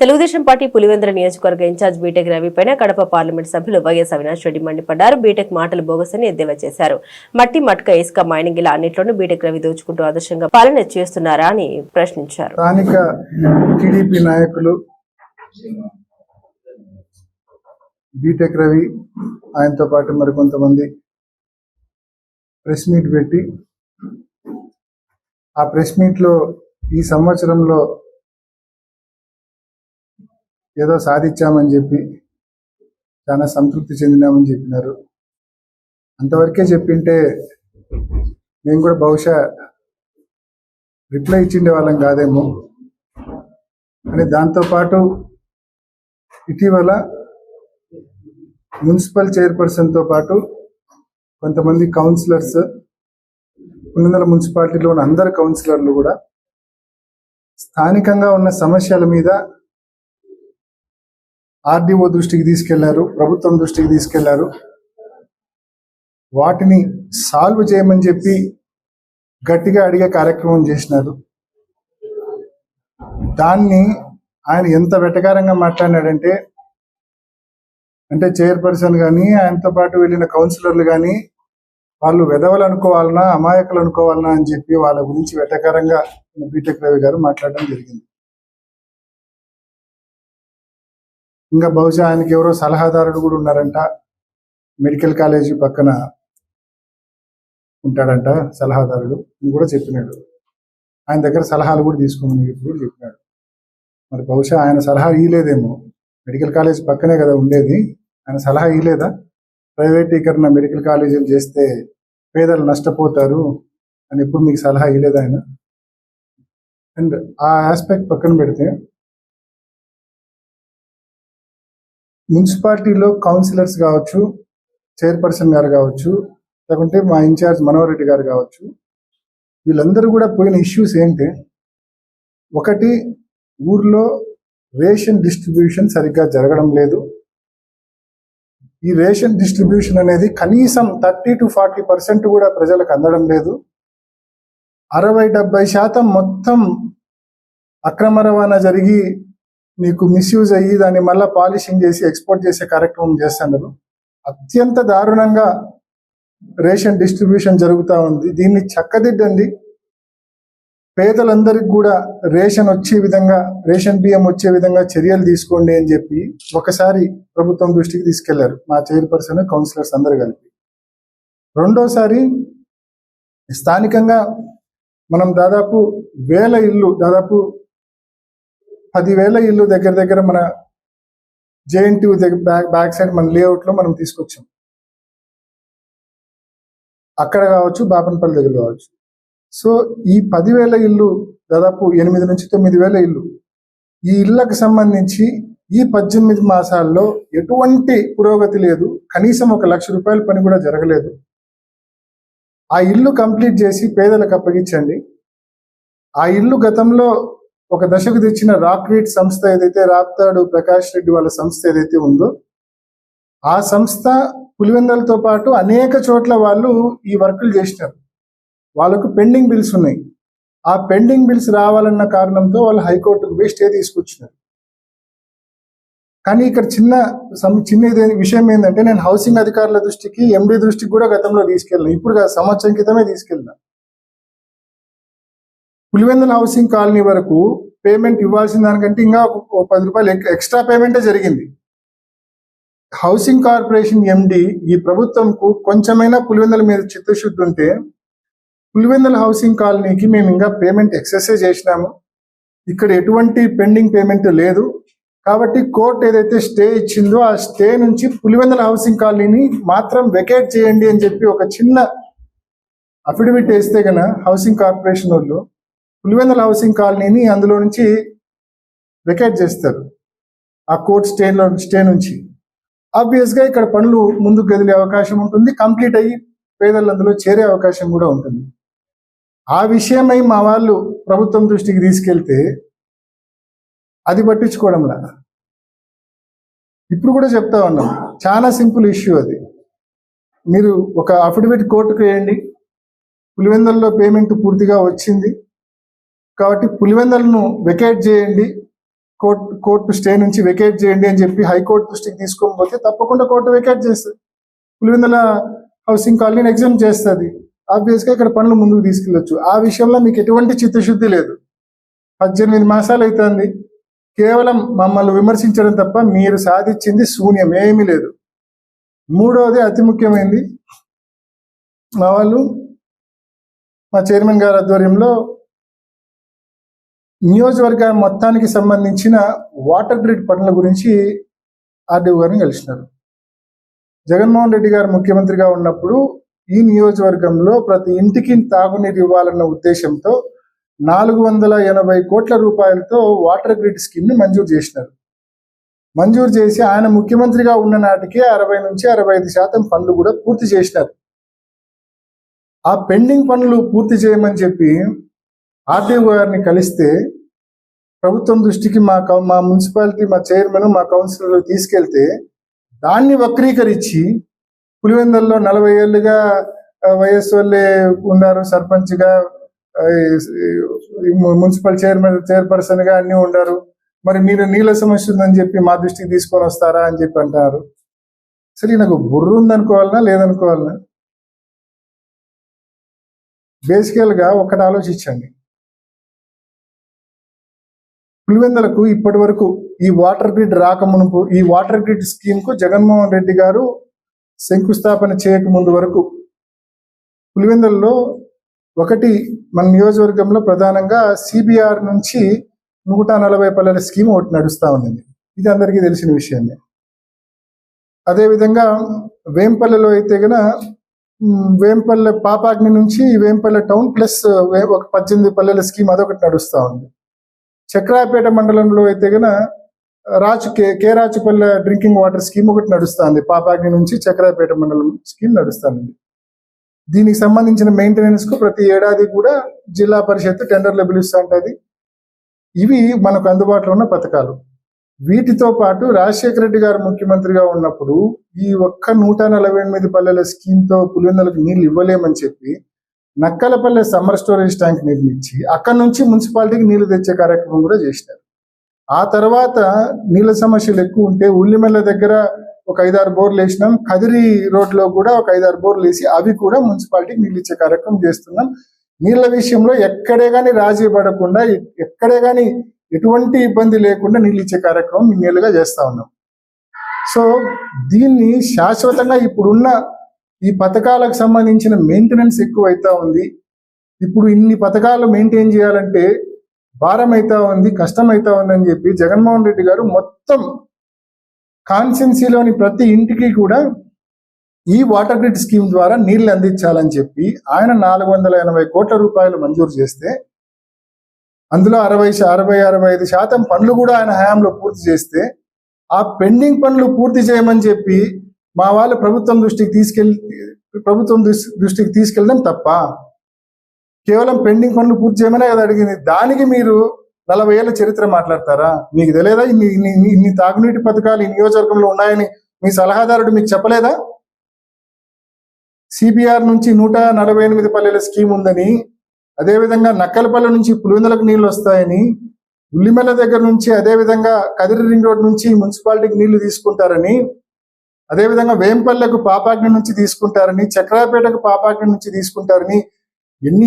Telugu Desam party Pulivendula నియోజకవర్గ incharge BTech Ravi పైన Kadapa parliament సభ్యులు వైఎస్ అవినాష్ రెడ్డి మండిపడ్డారు. బీటెక్ మాటలు బోగసని ఎద్దేవా చేశారు. మట్టి మట్క ఇసుక మైనింగ్ ఇలా అన్నింటిలోనూ బీటెక్ రవి దోచుకుంటూ ఆదర్శంగా పాలన చేస్తున్నారా అని ప్రశ్నించారు. స్థానిక టీడీపీ నాయకులు బీటెక్ రవి ఆయనతో పాటు మరికొంతమంది ప్రెస్ మీట్ పెట్టి ఆ ప్రెస్ మీట్లో ఈ సంవత్సరంలో ఏదో సాధించామని చెప్పి చాలా సంతృప్తి చెందినామని చెప్పినారు. అంతవరకే చెప్పింటే మేము కూడా బహుశా రిప్లై ఇచ్చిండే వాళ్ళం కాదేమో అని. దాంతోపాటు ఇటీవల మున్సిపల్ చైర్పర్సన్తో పాటు కొంతమంది కౌన్సిలర్స్, పులివెందుల మున్సిపాలిటీలో ఉన్న అందరు కౌన్సిలర్లు కూడా స్థానికంగా ఉన్న సమస్యల మీద ఆర్డీఓ దృష్టికి తీసుకెళ్లారు, ప్రభుత్వం దృష్టికి తీసుకెళ్లారు. వాటిని సాల్వ్ చేయమని చెప్పి గట్టిగా అడిగే కార్యక్రమం చేసినారు. దాన్ని ఆయన ఎంత వెటకారంగా మాట్లాడినాడంటే, అంటే చైర్పర్సన్ కానీ ఆయనతో పాటు వెళ్ళిన కౌన్సిలర్లు కానీ వాళ్ళు వెధవలు అనుకోవాలన్నా అమాయకులు అనుకోవాలన్నా అని చెప్పి వాళ్ళ గురించి వెటకారంగా బీటెక్ రవి గారు మాట్లాడడం జరిగింది. ఇంకా బహుశా ఆయనకి ఎవరో సలహాదారుడు కూడా ఉన్నారంట, మెడికల్ కాలేజీ పక్కన ఉంటాడంట సలహాదారుడు అని కూడా చెప్పినాడు. ఆయన దగ్గర సలహాలు కూడా తీసుకోమని ఇప్పుడు చెప్పినాడు. మరి బహుశా ఆయన సలహా ఇయ్యలేదేమో, మెడికల్ కాలేజ్ పక్కనే కదా ఉండేది, ఆయన సలహా ఇయ్యలేదా? ప్రైవేటీకరణ మెడికల్ కాలేజీలు చేస్తే పేదలు నష్టపోతారు అని ఎప్పుడు మీకు సలహా ఇయ్యలేదు ఆయన? అండ్ ఆ ఆస్పెక్ట్ పక్కన పెడితే, మున్సిపాలిటీలో కౌన్సిలర్స్ కావచ్చు, చైర్పర్సన్ గారు కావచ్చు, లేకుంటే మా ఇన్ఛార్జ్ మనోహర్ రెడ్డి గారు కావచ్చు, వీళ్ళందరూ కూడా పోయిన ఇష్యూస్ ఏంటి? ఒకటి, ఊర్లో రేషన్ డిస్ట్రిబ్యూషన్ సరిగ్గా జరగడం లేదు. ఈ రేషన్ డిస్ట్రిబ్యూషన్ అనేది కనీసం 30 to 40% కూడా ప్రజలకు అందడం లేదు. 60-70% మొత్తం అక్రమ రవాణా జరిగి నీకు మిస్యూజ్ అయ్యి దాన్ని మళ్ళీ పాలిషింగ్ చేసి ఎక్స్పోర్ట్ చేసే కార్యక్రమం చేస్తున్నారు. అత్యంత దారుణంగా రేషన్ డిస్ట్రిబ్యూషన్ జరుగుతూ ఉంది. దీన్ని చక్కదిద్దండి, పేదలందరికీ కూడా రేషన్ వచ్చే విధంగా, రేషన్ బియ్యం వచ్చే విధంగా చర్యలు తీసుకోండి అని చెప్పి ఒకసారి ప్రభుత్వం దృష్టికి తీసుకెళ్లారు మా చైర్పర్సన్, కౌన్సిలర్స్ అందరు కలిపి. రెండోసారి స్థానికంగా మనం దాదాపు 1000 ఇళ్ళు, దాదాపు 10,000 ఇళ్ళు దగ్గర దగ్గర మన జేఎన్టీయూ దగ్గర బ్యాక్ సైడ్ మన లేఅవుట్లో మనం తీసుకొచ్చాం. అక్కడ కావచ్చు, బాపనపల్లి దగ్గర కావచ్చు. సో ఈ 10,000 ఇళ్ళు, దాదాపు 8 నుంచి 9,000 ఇళ్ళు, ఈ ఇళ్లకు సంబంధించి ఈ 18 మాసాల్లో ఎటువంటి పురోగతి లేదు. కనీసం 1 లక్ష రూపాయల పని కూడా జరగలేదు. ఆ ఇల్లు కంప్లీట్ చేసి పేదలకు అప్పగించండి. ఆ ఇల్లు గతంలో ఒక దశకు తెచ్చిన రాక్రీట్ సంస్థ ఏదైతే, రాప్తాడు ప్రకాష్ రెడ్డి వాళ్ళ సంస్థ ఏదైతే ఉందో, ఆ సంస్థ పులివెందులతో పాటు అనేక చోట్ల వాళ్ళు ఈ వర్కులు చేసినారు. వాళ్ళకు పెండింగ్ బిల్స్ ఉన్నాయి. ఆ పెండింగ్ బిల్స్ రావాలన్న కారణంతో వాళ్ళు హైకోర్టుకు పోయి స్టే తీసుకొచ్చినారు. కానీ ఇక్కడ చిన్న విషయం ఏంటంటే, నేను హౌసింగ్ అధికారుల దృష్టికి, ఎండీ దృష్టికి కూడా గతంలో తీసుకెళ్ళినా, ఇప్పుడు సంవత్సరం క్రితమే తీసుకెళ్ళినా. పులివెందుల హౌసింగ్ కాలనీ వరకు పేమెంట్ ఇవ్వాల్సిన దానికంటే ఇంకా 10 రూపాయలు ఎక్స్ట్రా పేమెంటే జరిగింది. హౌసింగ్ కార్పొరేషన్ ఎండి ఈ ప్రభుత్వంకు కొంచెమైనా పులివెందుల మీద చిత్తశుద్ధి ఉంటే, పులివెందుల హౌసింగ్ కాలనీకి మేము ఇంకా పేమెంట్ ఎక్సెస్ చేసినాము, ఇక్కడ ఎటువంటి పెండింగ్ పేమెంట్ లేదు, కాబట్టి కోర్టు ఏదైతే స్టే ఇచ్చిందో ఆ స్టే నుంచి పులివెందుల హౌసింగ్ కాలనీని మాత్రం వెకేట్ చేయండి అని చెప్పి ఒక చిన్న అఫిడవిట్ వేస్తే గన హౌసింగ్ కార్పొరేషన్ వాళ్ళు పులివెందుల హౌసింగ్ కాలనీని అందులో నుంచి వెకేట్ చేస్తారు, ఆ కోర్ట్ స్టే నుంచి. ఆబ్వియస్గా ఇక్కడ పనులు ముందుకు కదిలే అవకాశం ఉంటుంది, కంప్లీట్ అయ్యి పేదలు అందులో చేరే అవకాశం కూడా ఉంటుంది. ఆ విషయమై మా వాళ్ళు ప్రభుత్వం దృష్టికి తీసుకెళ్తే అది పట్టించుకోవడంలా. ఇప్పుడు కూడా చెప్తా ఉన్నాం, చాలా సింపుల్ ఇష్యూ అది. మీరు ఒక అఫిడవిట్ కోర్టుకు వేయండి, పులివెందులలో పేమెంట్ పూర్తిగా వచ్చింది కాబట్టి పులివెందులను వెకేట్ చేయండి, కోర్టు స్టే నుంచి వెకేట్ చేయండి అని చెప్పి హైకోర్టు దృష్టికి తీసుకోకపోతే తప్పకుండా కోర్టు వెకేట్ చేస్తుంది. పులివెందుల హౌసింగ్ కాలనీని ఎగ్జామ్ చేస్తుంది. ఆబ్వియస్గా ఇక్కడ పనులు ముందుకు తీసుకెళ్ళొచ్చు. ఆ విషయంలో మీకు ఎటువంటి చిత్తశుద్ధి లేదు. 18 మాసాలు అవుతుంది. కేవలం మమ్మల్ని విమర్శించడం తప్ప మీరు సాధించింది శూన్యం, ఏమీ లేదు. మూడవది అతి ముఖ్యమైనది, మా చైర్మన్ గారి ఆధ్వర్యంలో నియోజకవర్గం మొత్తానికి సంబంధించిన వాటర్ గ్రిడ్ పనుల గురించి ఆర్డీఓ గారిని కలిసినారు. జగన్మోహన్ రెడ్డి గారు ముఖ్యమంత్రిగా ఉన్నప్పుడు ఈ నియోజకవర్గంలో ప్రతి ఇంటికి తాగునీరు ఇవ్వాలన్న ఉద్దేశంతో 480 కోట్ల రూపాయలతో వాటర్ గ్రిడ్ స్కీమ్ ని మంజూరు చేసినారు. మంజూరు చేసి ఆయన ముఖ్యమంత్రిగా ఉన్న నాటికే 60 నుంచి 65% పనులు కూడా పూర్తి చేసినారు. ఆ పెండింగ్ పనులు పూర్తి చేయమని చెప్పి ఆర్డీఓ గారిని కలిస్తే ప్రభుత్వం దృష్టికి మా మున్సిపాలిటీ, మా చైర్మన్, మా కౌన్సిలర్ తీసుకెళ్తే దాన్ని వక్రీకరించి పులివెందుల్లో 40 ఏళ్ళుగా వైఎస్ వాళ్ళే ఉన్నారు సర్పంచ్గా, మున్సిపల్ చైర్పర్సన్ గా అన్ని ఉండారు, మరి మీరు నీళ్ళ సమస్య ఉందని చెప్పి మా దృష్టికి తీసుకొని వస్తారా అని చెప్పి అంటారు. సరే, నాకు బుర్ర ఉందనుకోవాలనా లేదనుకోవాలనా? బేసికల్ గా ఒకటి ఆలోచించండి. పులివెందులకు ఇప్పటి వరకు ఈ వాటర్ గ్రిడ్ రాకమునుపు, ఈ వాటర్ గ్రిడ్ స్కీమ్ కు జగన్మోహన్ రెడ్డి గారు శంకుస్థాపన చేయక ముందు వరకు పులివెందుల్లో ఒకటి మన నియోజకవర్గంలో ప్రధానంగా సిబిఆర్ నుంచి 140 పల్లెల స్కీమ్ ఒకటి నడుస్తూ ఉంది. ఇది అందరికీ తెలిసిన విషయమే. అదేవిధంగా వేంపల్లెలో అయితే గన వేంపల్లె పాపాగ్ని నుంచి వేంపల్లె టౌన్ ప్లస్ ఒక 18 పల్లెల స్కీమ్ అదొకటి నడుస్తూ ఉంది. చక్రాపేట మండలంలో అయితే గన కే రాచుపల్లె డ్రింకింగ్ వాటర్ స్కీమ్ ఒకటి నడుస్తుంది. పాపాగ్ని నుంచి చక్రాపేట మండలం స్కీమ్ నడుస్తుంది. దీనికి సంబంధించిన మెయింటెనెన్స్ కు ప్రతి ఏడాది కూడా జిల్లా పరిషత్ టెండర్లు పిలుస్తూ ఉంటుంది. ఇవి మనకు అందుబాటులో ఉన్న పథకాలు. వీటితో పాటు రాజశేఖర రెడ్డి గారు ముఖ్యమంత్రిగా ఉన్నప్పుడు ఈ ఒక్క 148 పల్లెల స్కీమ్ తో పులివెందులకు నీళ్లు ఇవ్వలేమని చెప్పి నక్కలపల్లె సమ్మర్ స్టోరేజ్ ట్యాంక్ నిర్మించి అక్కడి నుంచి మున్సిపాలిటీకి నీళ్లు తెచ్చే కార్యక్రమం కూడా చేసినారు. ఆ తర్వాత నీళ్ళ సమస్యలు ఎక్కువ ఉంటే ఉల్లిమెల్ల దగ్గర ఒక 5-6 బోర్లు వేసినాం. కదిరి రోడ్లో కూడా ఒక 5-6 బోర్లు వేసి అవి కూడా మున్సిపాలిటీకి నీళ్ళు ఇచ్చే కార్యక్రమం చేస్తున్నాం. నీళ్ళ విషయంలో ఎక్కడే కానీ రాజీ పడకుండా, ఎక్కడే కానీ ఎటువంటి ఇబ్బంది లేకుండా నీళ్ళు ఇచ్చే కార్యక్రమం ఇన్నేళ్ళుగా చేస్తా ఉన్నాం. సో దీన్ని శాశ్వతంగా ఇప్పుడున్న ఈ పథకాలకు సంబంధించిన మెయింటెనెన్స్ ఎక్కువ అవుతా ఉంది. ఇప్పుడు ఇన్ని పథకాలు మెయింటైన్ చేయాలంటే భారం అవుతా ఉంది, కష్టం అవుతా ఉంది అని చెప్పి జగన్మోహన్ రెడ్డి గారు మొత్తం కాన్స్టిట్యున్సీలోని ప్రతి ఇంటికి కూడా ఈ వాటర్ గ్రిడ్ స్కీమ్ ద్వారా నీళ్లు అందించాలని చెప్పి ఆయన 480 కోట్ల రూపాయలు మంజూరు చేస్తే అందులో 60-65% పనులు కూడా ఆయన హయాంలో పూర్తి చేస్తే ఆ పెండింగ్ పనులు పూర్తి చేయమని చెప్పి మా వాళ్ళు ప్రభుత్వం దృష్టికి తీసుకెళ్ళడం తప్ప, కేవలం పెండింగ్ పనులు పూర్తి చేయమనే కదా అడిగింది. దానికి మీరు 40 ఏళ్ల చరిత్ర మాట్లాడతారా? మీకు తెలియదా ఇన్ని తాగునీటి పథకాలు ఈ నియోజకవర్గంలో ఉన్నాయని మీ సలహాదారుడు మీకు చెప్పలేదా? సిబిఆర్ నుంచి 148 పల్లెల స్కీమ్ ఉందని, అదేవిధంగా నక్కలపల్లె నుంచి పులివెందులకు నీళ్లు వస్తాయని, ఉల్లిమెల్ల దగ్గర నుంచి అదేవిధంగా కదిరి రింగ్ రోడ్ నుంచి మున్సిపాలిటీకి నీళ్లు తీసుకుంటారని, అదేవిధంగా వేంపల్లెకు పాపాగ్ని నుంచి తీసుకుంటారని, చక్రాపేటకు పాపాగ్ని నుంచి తీసుకుంటారని,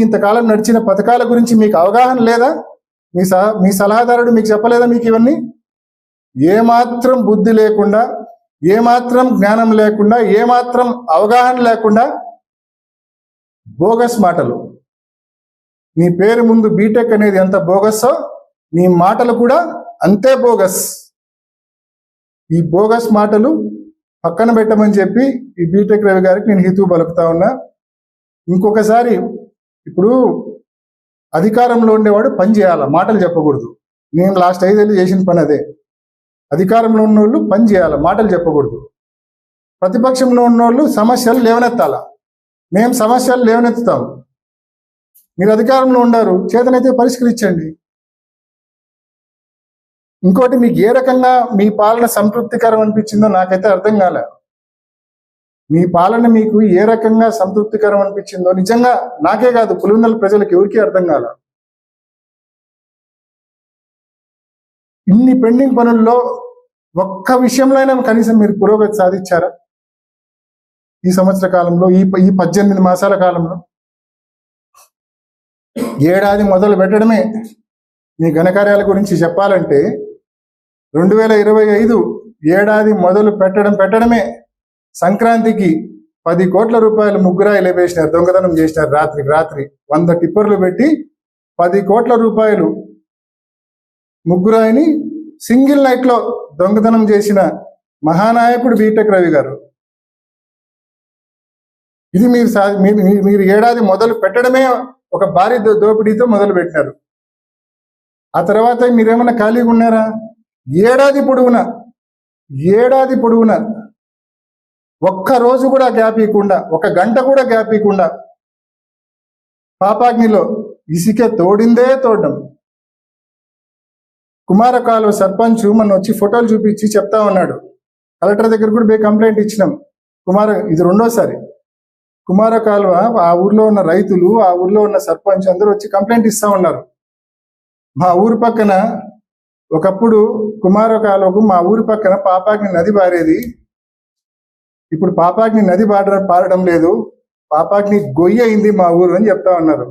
ఇంతకాలం నడిచిన పథకాల గురించి మీకు అవగాహన లేదా? మీ సలహాదారుడు మీకు చెప్పలేదా? మీకు ఇవన్నీ ఏమాత్రం బుద్ధి లేకుండా, ఏమాత్రం జ్ఞానం లేకుండా, ఏమాత్రం అవగాహన లేకుండా బోగస్ మాటలు. నీ పేరు ముందు బీటెక్ అనేది ఎంత బోగస్సో నీ మాటలు కూడా అంతే బోగస్. ఈ బోగస్ మాటలు పక్కన పెట్టమని చెప్పి ఈ బీటెక్ రవి గారికి నేను హితవు పలుకుతా ఉన్నా. ఇంకొకసారి, ఇప్పుడు అధికారంలో ఉండేవాడు పని చేయాల, మాటలు చెప్పకూడదు. నేను లాస్ట్ 5 ఏళ్ళు చేసిన పని అదే. అధికారంలో ఉన్నోళ్ళు పని చేయాల, మాటలు చెప్పకూడదు. ప్రతిపక్షంలో ఉన్నోళ్ళు సమస్యలు లేవనెత్తాల. మేము సమస్యలు లేవనెత్తుతాం. మీరు అధికారంలో ఉండారు, చేతనైతే పరిష్కరించండి. ఇంకోటి, మీకు ఏ రకంగా మీ పాలన సంతృప్తికరం అనిపించిందో నాకైతే అర్థం కాలే. మీ పాలన మీకు ఏ రకంగా సంతృప్తికరం అనిపించిందో నిజంగా నాకే కాదు, పులివెందుల ప్రజలకు ఎవరికీ అర్థం కాల. ఇన్ని పెండింగ్ పనుల్లో ఒక్క విషయంలో అయినా కనీసం మీరు పురోగతి సాధించారా ఈ సంవత్సర కాలంలో, ఈ 18 మాసాల కాలంలో? ఏడాది మొదలు పెట్టడమే మీ ఘనకార్యాల గురించి చెప్పాలంటే 2025 ఏడాది మొదలు పెట్టడమే సంక్రాంతికి 10 కోట్ల రూపాయలు ముగ్గురాయి లేపేసినారు, దొంగతనం చేసినారు. రాత్రి 100 టిప్పర్లు పెట్టి 10 కోట్ల రూపాయలు ముగ్గురాయిని సింగిల్ నైట్ లో దొంగతనం చేసిన మహానాయకుడు బీటెక్ రవి గారు. ఇది మీరు ఏడాది మొదలు పెట్టడమే ఒక భారీ దోపిడీతో మొదలు పెట్టినారు. ఆ తర్వాత మీరేమన్నా ఖాళీగా ఉన్నారా? ఏడాది పొడవునా ఒక్క రోజు కూడా గ్యాప్ ఇవ్వకుండా, ఒక గంట కూడా గ్యాప్ ఇవ్వకుండా పాపాగ్నిలో ఇసుక తోడడం. కుమార కాలువ సర్పంచ్ మన వచ్చి ఫోటోలు చూపించి చెప్తా ఉన్నాడు, కలెక్టర్ దగ్గర కూడా కంప్లైంట్ ఇచ్చినాం. ఇది రెండోసారి కుమార కాలువ, ఆ ఊర్లో ఉన్న రైతులు, ఆ ఊర్లో ఉన్న సర్పంచ్ అందరూ వచ్చి కంప్లైంట్ ఇస్తా ఉన్నారు. మా ఊరు పక్కన ఒకప్పుడు కుమార కాలువకు మా ఊరి పక్కన పాపాగ్ని నది పారేది, ఇప్పుడు పాపాగ్ని నది పారడం లేదు, పాపాగ్ని గొయ్యి అయింది మా ఊరు అని చెప్తా ఉన్నారు.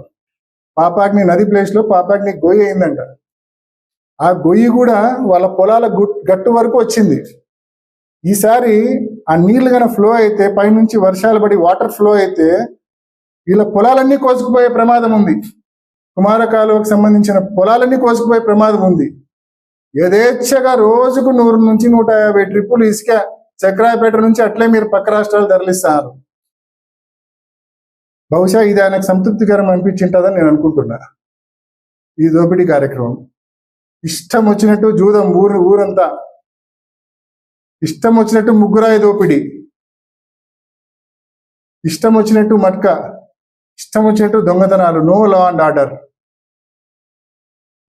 పాపాగ్ని నది ప్లేస్ లో పాపాగ్ని గొయ్యి అయిందంట. ఆ గొయ్యి కూడా వాళ్ళ పొలాల గట్టు వరకు వచ్చింది. ఈసారి ఆ నీళ్లు కనుక ఫ్లో అయితే, పైనుంచి వర్షాలు పడి వాటర్ ఫ్లో అయితే వీళ్ళ పొలాలన్నీ కోసుకుపోయే ప్రమాదం ఉంది. కుమార కాలువకు సంబంధించిన పొలాలన్నీ కోసుకుపోయే ప్రమాదం ఉంది. యథేచ్ఛగా రోజుకు 100 నుంచి 150 ట్రిప్పులు ఇసుక చక్రాయపేట నుంచి అట్లే మీరు పక్క రాష్ట్రాలు తరలిస్తారు. బహుశా ఇది ఆయనకు సంతృప్తికరం అనిపించింటుందని నేను అనుకుంటున్నా. ఈ దోపిడీ కార్యక్రమం ఇష్టం వచ్చినట్టు జూదం, ఊరంతా ఇష్టం వచ్చినట్టు ముగ్గురాయి దోపిడీ, ఇష్టం వచ్చినట్టు మట్క, ఇష్టం వచ్చినట్టు దొంగతనాలు, నో లా అండ్ ఆర్డర్.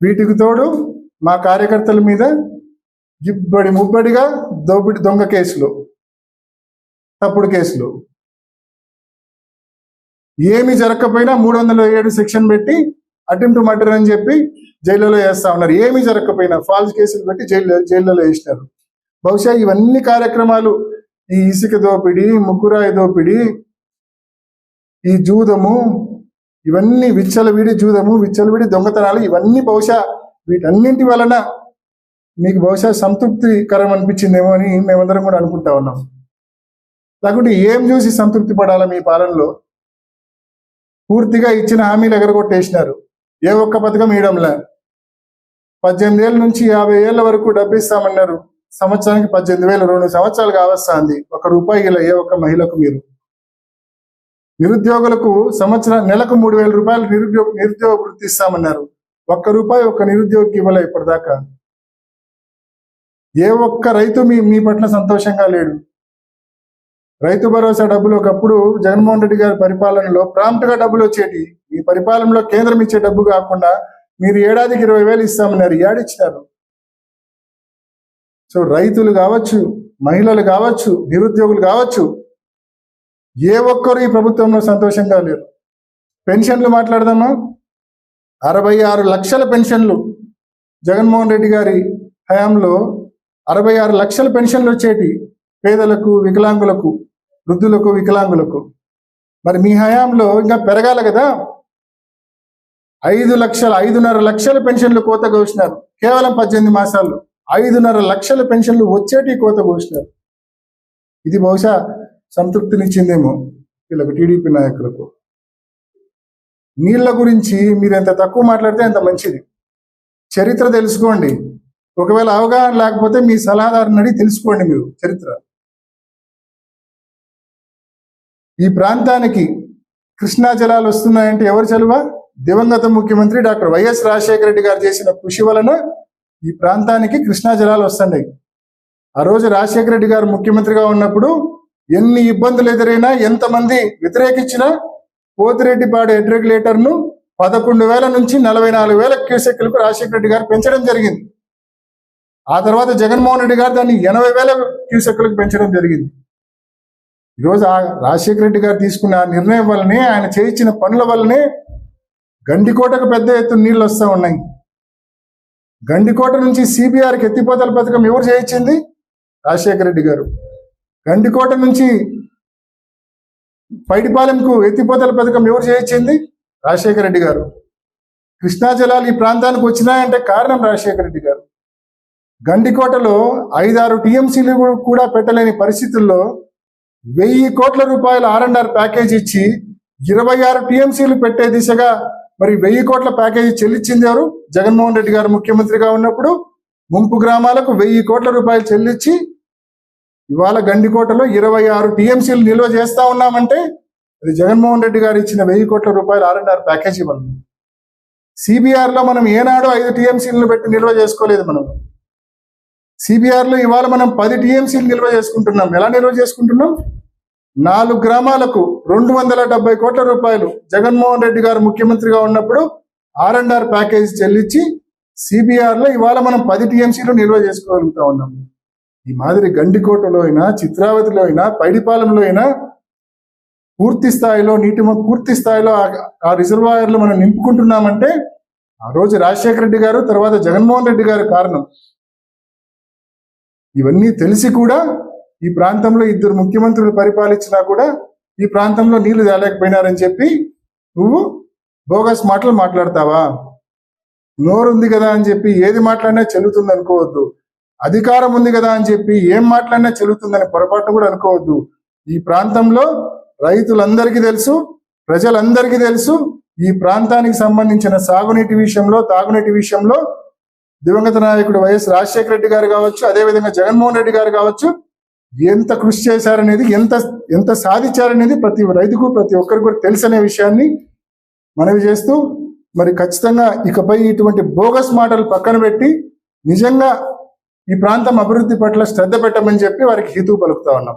వీటికి తోడు మా కార్యకర్తల మీద ముబ్బడిగా దొంగ కేసులు, తప్పుడు కేసులు. ఏమి జరగకపోయినా 307 సెక్షన్ పెట్టి అటెంప్ట్ మర్డర్ అని చెప్పి జైల్లో వేస్తా ఉన్నారు. ఏమి జరగకపోయినా ఫాల్స్ కేసులు పెట్టి జైల్లో వేసినారు. బహుశా ఇవన్నీ కార్యక్రమాలు, ఈ ఇసుక దోపిడీ, ముగ్గురాయి దోపిడీ, ఈ జూదము, ఇవన్నీ విచ్చలవిడి దొంగతనాలు, ఇవన్నీ బహుశా వీటన్నింటి వలన మీకు బహుశా సంతృప్తికరం అనిపించిందేమో అని మేమందరం కూడా అనుకుంటా ఉన్నాం. లేకుంటే ఏం చూసి సంతృప్తి పడాలా? మీ పాలనలో పూర్తిగా ఇచ్చిన హామీలు ఎగరగొట్టేసినారు. ఏ ఒక్క పథకం ఇవ్వడంలే. 18 ఏళ్ళ నుంచి 50 ఏళ్ళ వరకు డబ్బు ఇస్తామన్నారు. సంవత్సరానికి 18,000, 2 సంవత్సరాలు కావస్తుంది. ₹1 ఇలా ఏ ఒక్క మహిళకు మీరు. నిరుద్యోగులకు నెలకు ₹3,000 నిరుద్యోగ వృత్తి ఇస్తామన్నారు. ₹1 ఒక్క నిరుద్యోగికి ఇవ్వలే ఇప్పటిదాకా. ఏ ఒక్క రైతు మీ పట్ల సంతోషంగా లేడు. రైతు భరోసా డబ్బులు ఒకప్పుడు జగన్మోహన్ రెడ్డి గారి పరిపాలనలో ప్రాంప్ట్ గా డబ్బులు వచ్చేటి. ఈ పరిపాలనలో కేంద్రం ఇచ్చే డబ్బు కాకుండా మీరు ఏడాదికి 20,000 ఇస్తామన్నారు. ఏడిచ్చినారు. సో రైతులు కావచ్చు, మహిళలు కావచ్చు, నిరుద్యోగులు కావచ్చు, ఏ ఒక్కరు ఈ ప్రభుత్వంలో సంతోషంగా లేరు. పెన్షన్లు మాట్లాడదామా? 66 లక్షల పెన్షన్లు జగన్మోహన్ రెడ్డి గారి హయాంలో 66 లక్షల పెన్షన్లు వచ్చేటి పేదలకు, వికలాంగులకు, వృద్ధులకు, వికలాంగులకు. మరి మీ హయాంలో ఇంకా పెరగాలి కదా. 5,5,5,5 లక్షల పెన్షన్లు కోత కోసినారు. కేవలం 18 మాసాల్లో 5,5 లక్షల పెన్షన్లు వచ్చేటి కోత కోసినారు. ఇది బహుశా సంతృప్తినిచ్చిందేమో వీళ్ళకు, టీడీపీ నాయకులకు. నీళ్ల గురించి మీరు ఎంత తక్కువ మాట్లాడితే అంత మంచిది. చరిత్ర తెలుసుకోండి. ఒకవేళ అవగాహన లేకపోతే మీ సలహాదారుని అడిగి తెలుసుకోండి మీరు చరిత్ర. ఈ ప్రాంతానికి కృష్ణా జలాలు వస్తున్నాయంటే ఎవరు చలువ? దివంగత ముఖ్యమంత్రి డాక్టర్ వైఎస్ రాజశేఖర రెడ్డి గారు చేసిన కృషి వలన ఈ ప్రాంతానికి కృష్ణా జలాలు వస్తున్నాయి. ఆ రోజు రాజశేఖర రెడ్డి గారు ముఖ్యమంత్రిగా ఉన్నప్పుడు ఎన్ని ఇబ్బందులు ఎదురైనా, ఎంతమంది వ్యతిరేకించినా పోతిరెడ్డిపాడు హెడ్ రెగ్యులేటర్ను 11,000 నుంచి 44,000 క్యూసెక్లకు రాజశేఖర రెడ్డి గారు పెంచడం జరిగింది. ఆ తర్వాత జగన్మోహన్ రెడ్డి గారు దాన్ని 80,000 క్యూసెక్లకు పెంచడం జరిగింది. ఈరోజు రాజశేఖర రెడ్డి గారు తీసుకున్న నిర్ణయం వల్లనే, ఆయన చేయించిన పనుల వల్లనే గండికోటకు పెద్ద ఎత్తున నీళ్ళు వస్తూ ఉన్నాయి. గండికోట నుంచి సిబిఆర్కి ఎత్తిపోతల పథకం ఎవరు చేయించింది? రాజశేఖర రెడ్డి గారు. గండికోట నుంచి పైడిపాలెంకు ఎత్తిపోతల పథకం ఎవరు చేయించింది? రాజశేఖర రెడ్డి గారు. కృష్ణా జలాలు ఈ ప్రాంతానికి వచ్చినాయంటే కారణం రాజశేఖర రెడ్డి గారు. గండికోటలో 5-6 టీఎంసీలు కూడా పెట్టలేని పరిస్థితుల్లో 1000 కోట్ల రూపాయల R&R ప్యాకేజ్ ఇచ్చి 26 టీఎంసీలు పెట్టే దిశగా మరి 1000 కోట్ల ప్యాకేజీ చెల్లించింది ఎవరు? జగన్మోహన్ రెడ్డి గారు ముఖ్యమంత్రిగా ఉన్నప్పుడు ముంపు గ్రామాలకు 1000 కోట్ల రూపాయలు చెల్లించి ఇవాళ గండికోటలో 26 టీఎంసీలు నిల్వ చేస్తా ఉన్నామంటే అది జగన్మోహన్ రెడ్డి గారు ఇచ్చిన 1000 కోట్ల రూపాయల R&R ప్యాకేజీ వల్ల. సిబిఆర్ లో మనం ఏనాడు 5 టీఎంసీలను పెట్టి నిల్వ చేసుకోలేదు. మనం సిబిఆర్ లో ఇవాళ మనం 10 టీఎంసీలు నిల్వ చేసుకుంటున్నాం. ఎలా నిల్వ చేసుకుంటున్నాం? 4 గ్రామాలకు 270 కోట్ల రూపాయలు జగన్మోహన్ రెడ్డి గారు ముఖ్యమంత్రిగా ఉన్నప్పుడు R&R ప్యాకేజ్ చెల్లించి సిబిఆర్ లో ఇవాళ మనం 10 టీఎంసీలు నిల్వ చేసుకోగలుగుతా ఉన్నాం. ఈ మాదిరి గండికోటలో అయినా, చిత్రావతిలో అయినా, పైడిపాలెంలో అయినా పూర్తి స్థాయిలో ఆ రిజర్వాయర్లు మనం నింపుకుంటున్నామంటే ఆ రోజు రాజశేఖర రెడ్డి గారు, తర్వాత జగన్మోహన్ రెడ్డి గారు కారణం. ఇవన్నీ తెలిసి కూడా ఈ ప్రాంతంలో 2 ముఖ్యమంత్రులు పరిపాలించినా కూడా ఈ ప్రాంతంలో నీళ్లు తేలేకపోయినారని చెప్పి నువ్వు బోగస్ మాటలు మాట్లాడతావా? నోరుంది కదా అని చెప్పి ఏది మాట్లాడినా చెల్లుతుంది అనుకోవద్దు. అధికారం ఉంది కదా అని చెప్పి ఏం మాట్లాడినా చెల్లుతుందని పొరపాటు కూడా అనుకోవద్దు. ఈ ప్రాంతంలో రైతులందరికీ తెలుసు, ప్రజలందరికీ తెలుసు, ఈ ప్రాంతానికి సంబంధించిన సాగునీటి విషయంలో, తాగునీటి విషయంలో దివంగత నాయకుడు వైఎస్ రాజశేఖర రెడ్డి గారు కావచ్చు, అదేవిధంగా జగన్మోహన్ రెడ్డి గారు కావచ్చు, ఎంత కృషి చేశారనేది, ఎంత సాధించారనేది ప్రతి రైతుకు, ప్రతి ఒక్కరికి కూడా తెలుసనే విషయాన్ని మనవి చేస్తూ, మరి ఖచ్చితంగా ఇకపై ఇటువంటి బోగస్ మాటలు పక్కన పెట్టి నిజంగా ఈ ప్రాంతం అభివృద్ధి పట్ల శ్రద్ధ పెట్టమని చెప్పి వారికి హితవు పలుకుతా ఉన్నాం.